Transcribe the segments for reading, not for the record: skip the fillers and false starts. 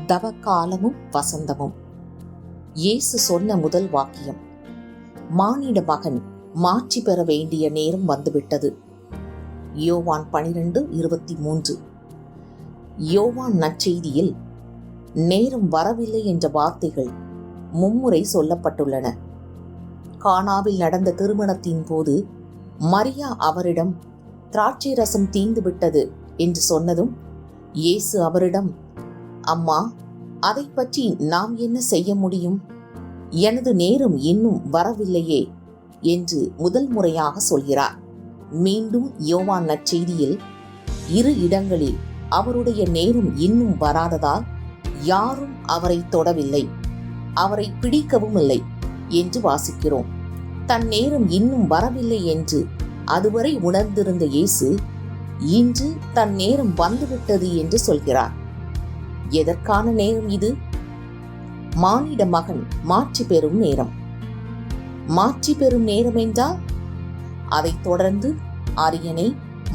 தவ காலமும் வசந்தமும். இயேசு சொன்ன முதல் வாக்கியம், மானிட மகன் மாட்சி பெற வேண்டிய நேரம் வந்துவிட்டது. யோவான் 12:23. யோவான் நற்செய்தியில் நேரம் வரவில்லை என்ற வார்த்தைகள் மும்முறை சொல்லப்பட்டுள்ளன. கானாவில் நடந்த திருமணத்தின் போது மரியா அவரிடம் திராட்சை ரசம் தீர்ந்துவிட்டது என்று சொன்னதும் இயேசு அவரிடம், அம்மா, அதை பற்றி நாம் என்ன செய்ய முடியும்? எனது நேரம் இன்னும் வரவில்லையே என்று முதல் முறையாக சொல்கிறார். மீண்டும் யோவான் நற்செய்தியில் 2 இடங்களில் அவருடைய நேரம் இன்னும் வராததால் யாரும் அவரை தொடவில்லை, அவரை பிடிக்கவும் இல்லை என்று வாசிக்கிறோம். தன் நேரம் இன்னும் வரவில்லை என்று அதுவரை உணர்ந்திருந்த இயேசு இன்று தன் நேரம் வந்துவிட்டது என்று சொல்கிறார். எதற்கான நேரம் இது? மானிட மகன் மாட்சி பெறும் நேரம். மாட்சி பெறும் நேரம் என்றால் அதைத் தொடர்ந்து அரியணை,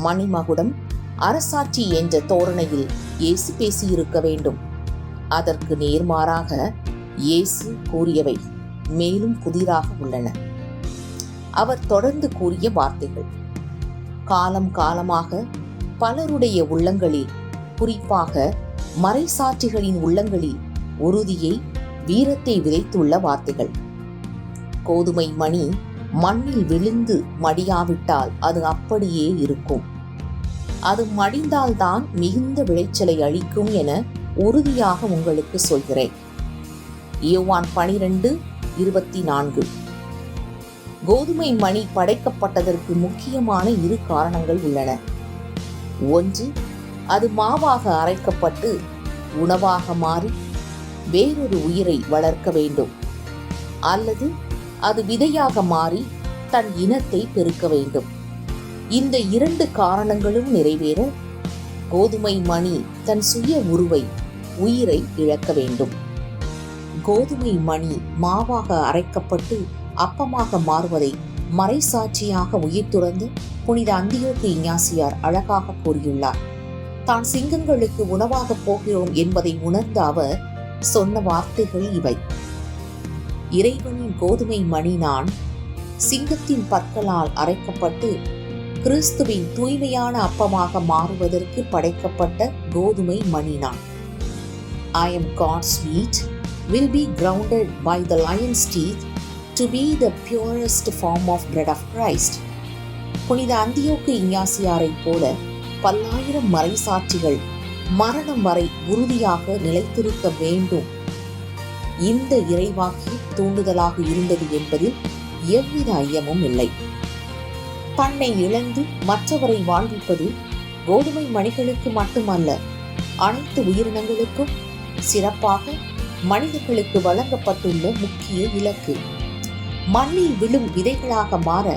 மணிமகுடம், அரசாட்சி என்ற தோரணையில் இயேசு பேசியிருக்க வேண்டும். அதற்கு நேர்மாறாக இயேசு கூறியவை மேலும் புதிராக உள்ளன. அவர் தொடர்ந்து கூறிய வார்த்தைகள் காலம் காலமாக பலருடைய உள்ளங்களில், குறிப்பாக மறைசாட்சிகளின் உள்ளங்களில் உறுதியை, வீரத்தை விதைத்துள்ள வார்த்தைகள். கோதுமை மணி மண்ணில் விழுந்து மடியாவிட்டால் அது அப்படியே இருக்கும். அது மடிந்தால்தான் மிகுந்த விளைச்சலை அளிக்கும் என உறுதியாக உங்களுக்கு சொல்கிறேன். யோவான் 12:24. கோதுமை மணி படைக்கப்பட்டதற்கு முக்கியமான 2 காரணங்கள் உள்ளன. ஒன்று, அது மாவாக அரைக்கப்பட்டு உணவாக மாறி வேறொரு உயிரை வளர்க்க வேண்டும், அல்லது அது விதையாக மாறி தன் இனத்தை பெருக்க வேண்டும். இந்த 2 காரணங்களும் நிறைவேற கோதுமை மணி தன் சுய உயிரை இழக்க வேண்டும். கோதுமை மணி மாவாக அரைக்கப்பட்டு அப்பமாக மாறுவதை மறைசாட்சியாக உயிர் துறந்து புனித அந்தியோக்கு இஞ்ஞாசியார் அழகாக கூறியுள்ளார். தான் சிங்கங்களுக்கு உணவாக போகிறோம் என்பதை உணர்ந்த அவர் சொன்ன வார்த்தைகள் இவை: இறைவனின் கோதுமை மணி நான், சிங்கத்தின் பற்களால் அரைக்கப்பட்டு கிறிஸ்துவின் தூய்மையான அப்பமாக மாறுவதற்கு படைக்கப்பட்ட கோதுமை மணி நான். I am God's wheat, will be grounded by the lion's teeth to be the purest form of bread of Christ. புனித அந்தியோக்கு இஞ்ஞாசியாரைப் போல பல்லாயிரம் மறைசாட்சிகள் மரணம் வரை உறுதியாக நிலைத்திருக்க வேண்டும். இந்த இறைவாக்கு தூண்டுதலாக இருந்தது என்பதில் எவ்வித ஐயமும் இல்லை. தன்னை இழந்து மற்றவரை வாழ்விப்பது கோதுமை மணிகளுக்கு மட்டுமல்ல, அனைத்து உயிரினங்களுக்கும், சிறப்பாக மனிதர்களுக்கு வழங்கப்பட்டுள்ள முக்கிய இலக்கு. மண்ணில் விழும் விதைகளாக மாற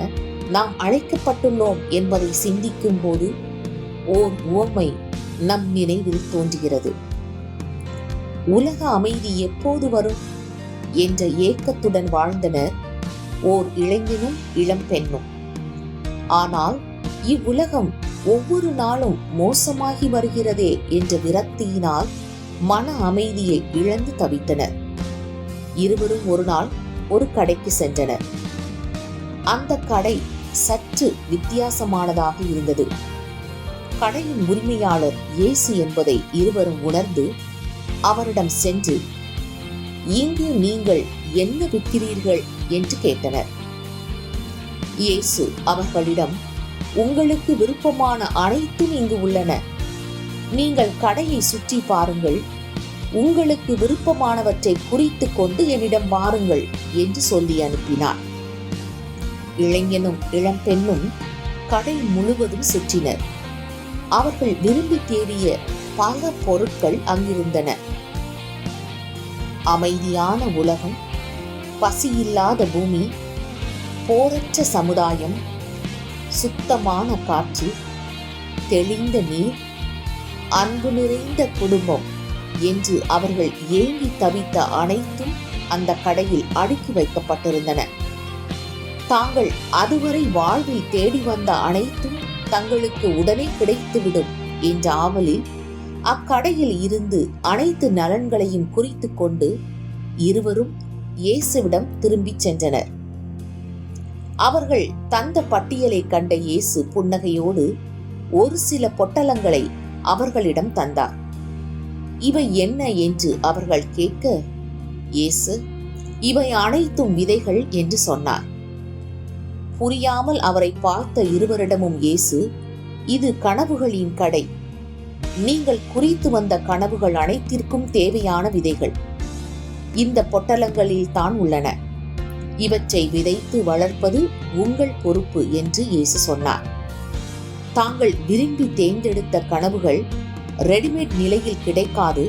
நாம் அழைக்கப்பட்டுள்ளோம் என்பதை சிந்திக்கும் போது ஓர் உவமை நம் நினைவில் தோன்றுகிறது. உலக அமைதி எப்போது வரும் என்ற ஏக்கத்துடன் வாழ்ந்தனர் ஓர் இளைஞனும் இளம் பெண்ணும். ஆனால் இவ்வுலகம் ஒவ்வொரு நாளும் மோசமாகி வருகிறதே என்ற விரக்தியினால் மன அமைதியை இழந்து தவித்தனர். இருவரும் ஒரு நாள் ஒரு கடைக்கு சென்றனர். அந்த கடை சற்று வித்தியாசமானதாக இருந்தது. கடையின் உரிமையாளர் இயேசு என்பதை இருவரும் உணர்ந்து அவரிடம் சென்று, இங்கு நீங்கள் என்ன விற்கிறீர்கள் என்று கேட்டனர். இயேசு அவர்களிடம், உங்களுக்கு விருப்பமான அனைத்தும் இங்கு உள்ளன. நீங்கள் கடையை சுற்றி பாருங்கள், உங்களுக்கு விருப்பமானவற்றை குறித்து கொண்டு என்னிடம் வாருங்கள் என்று சொல்லி அனுப்பினார். இளைஞனும் இளம் பெண்ணும் கடை முழுவதும் சுற்றினர். அவர்கள் விரும்பி தேடிய பல பொருட்கள் அங்கிருந்தன. அமைதியான உலகம், பசியில்லாத பூமி, போரற்ற சமுதாயம், சுத்தமான காற்று, தெளிந்த நீர், அன்பு நிறைந்த குடும்பம் என்று அவர்கள் ஏங்கி தவித்த அனைத்தும் அந்த கடையில் அடுக்கி வைக்கப்பட்டிருந்தன. தாங்கள் அதுவரை வாழ்வில் தேடி வந்த அனைத்தும் தங்களுக்கு உடனே கிடைத்துவிடும் என்ற ஆவலில் அக்கடையில் இருந்து அனைத்து நலன்களையும் குறித்து கொண்டு இருவரும் இயேசுவிடம் திரும்பிச் சென்றனர். அவர்கள் தந்த பட்டியலை கண்ட இயேசு புன்னகையோடு ஒரு சில பொட்டலங்களை அவர்களிடம் தந்தார். இவை என்ன என்று அவர்கள் கேட்க, இயேசு இவை அனைத்தும் விதைகள் என்று சொன்னார். புரியாமல் அவரை பார்த்த இருவரிடமும் இயேசு, இது கனவுகளின் கடை. நீங்கள் குறித்து வந்த கனவுகள் அனைத்திற்கும் தேவையான விதைகள் இந்த பொட்டலங்களில் தான் உள்ளன. இவற்றை விதைத்து வளர்ப்பது உங்கள் பொறுப்பு என்று இயேசு சொன்னார். தாங்கள் விரும்பி தேர்ந்தெடுத்த கனவுகள் ரெடிமேட் நிலையில் கிடைக்காது.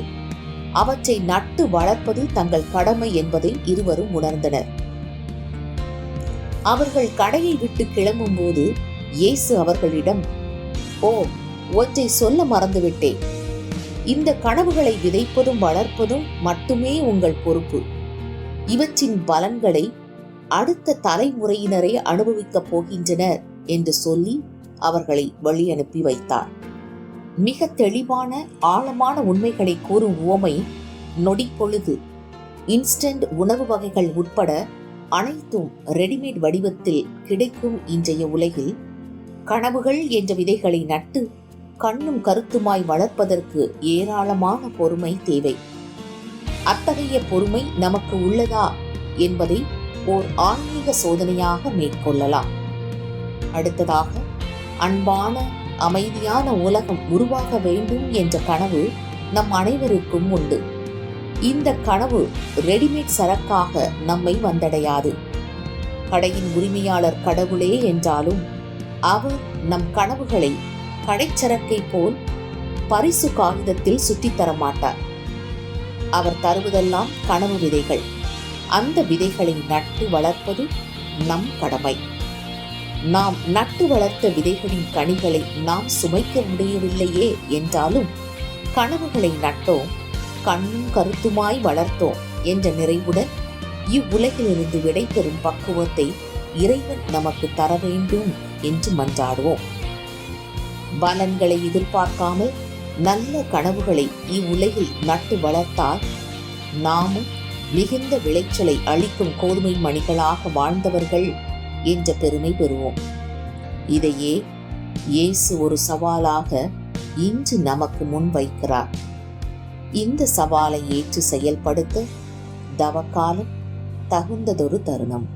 அவற்றை நட்டு வளர்ப்பது தங்கள் கடமை என்பதை இருவரும் உணர்ந்தனர். அவர்கள் கடையை விட்டு கிளம்பும் போது இயேசு அவர்களிடம், ஓ, ஒன்றை சொல்ல மறந்துவிட்டேன். இந்த கனவுகளை விதைப்பதும் வளர்ப்பதும் மட்டுமே உங்கள் பொறுப்பு. இவற்றின் பலன்களை அடுத்த தலைமுறையினரை அனுபவிக்கப் போகின்றனர் என்று சொல்லி அவர்களை வழி அனுப்பி வைத்தார். மிக தெளிவான ஆழமான உண்மைகளை கூறும் உவமை நொடிப்பொழுது. இன்ஸ்டன்ட் உணவு வகைகள் உட்பட அனைத்தும் ரெடிமேட் வடிவத்தில் கிடைக்கும் இன்றைய உலகில் கனவுகள் என்ற விதைகளை நட்டு கண்ணும் கருத்துமாய் வளர்ப்பதற்கு ஏராளமான பொறுமை தேவை. அத்தகைய பொறுமை நமக்கு உள்ளதா என்பதை ஓர் ஆன்மீக சோதனையாக மேற்கொள்ளலாம். அடுத்ததாக, அன்பான அமைதியான உலகம் உருவாக வேண்டும் என்ற கனவு நம் அனைவருக்கும் உண்டு. இந்த கனவு ரெடிமேட் சரக்காக நம்மை வந்தடையாது. கடையின் உரிமையாளர் கடவுளே என்றாலும் அவர் நம் கனவுகளை கடைச்சரக்கை போல் பரிசு காகிதத்தில் சுற்றித்தர மாட்டார். அவர் தருவதெல்லாம் கனவு விதைகள். அந்த விதைகளை நட்டு வளர்ப்பது நம் கடமை. நாம் நட்டு வளர்த்த விதைகளின் கனிகளை நாம் சுமைக்க முடியவில்லையே என்றாலும் கனவுகளை நட்டோம், கண்ணும் கருத்துமாய் வளர்த்தோம் என்ற நிறைவுடன் இவ்வுலகிலிருந்து விடைபெறும் பக்குவத்தை இறைவன் நமக்கு தர வேண்டும் என்று மன்றாடுவோம். பலன்களை எதிர்பார்க்காமல் நல்ல கனவுகளை இவ்வுலகில் நட்டு வளர்த்தால் நாமும் மிகுந்த விளைச்சலை அளிக்கும் கோதுமை மணிகளாக வாழ்ந்தவர்கள் என்ற பெருமை பெறுவோம். இதையே இயேசு ஒரு சவாலாக இன்று நமக்கு முன் வைக்கிறார். இந்த சவாலை ஏற்று செயல்படுத்த தவக்காலம் தகுந்ததொரு தருணம்.